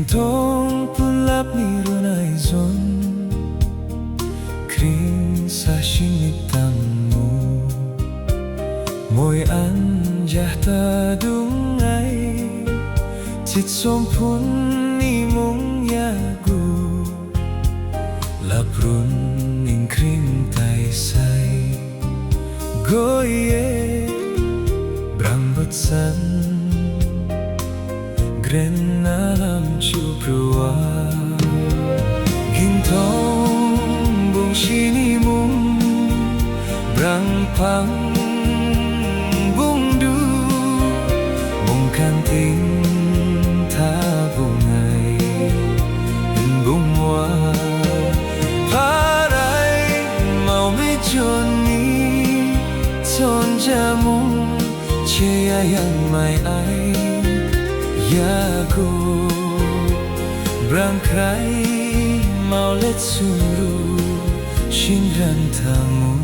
Gintong pulap ni runay zon Kring sa siniptamu Moy anjah ta dungay Titsom pun ni mong yagu Laprun ning kring tay say Goye Brambot san Gren alam chuprua Gintong bung sini mung Brang pang bung du Mung kanting ta bungay Bung wa Paray mau me joni Ton jamung Chia yang mai ai Yago Berangkai mau let suru Shinran tamu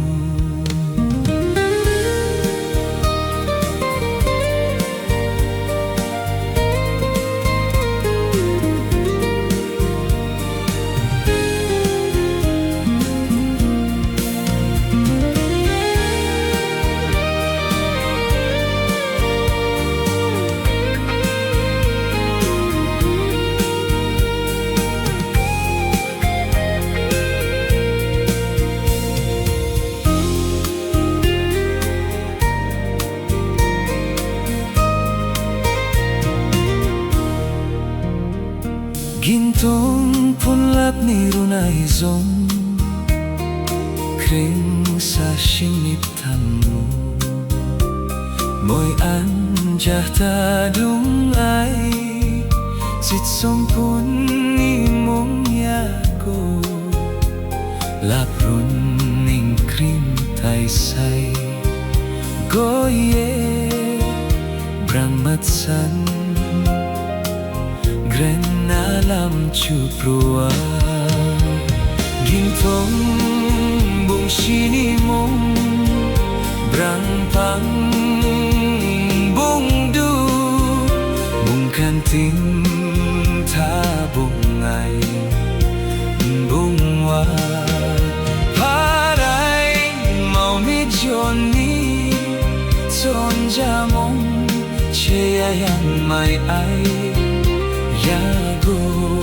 Gintong punlap ni runay zong Kring sa siniptamu Moy anjah ta dungay Sitsom pun ni mong yago Laprun ning kring tay say Goye Brang matsan Gren alam chuprua Gintong bung sini mong Brang pang bung du Bung kanting ta bungay Bung wa Paray mau mi joni Ton jamong Chia yang mai ai Yago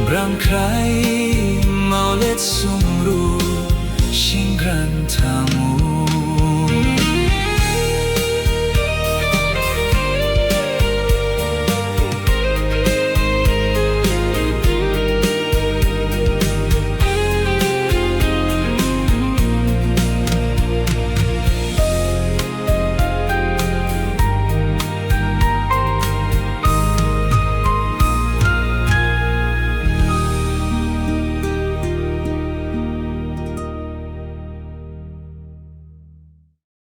Berangkai mau let sumru Singran tamu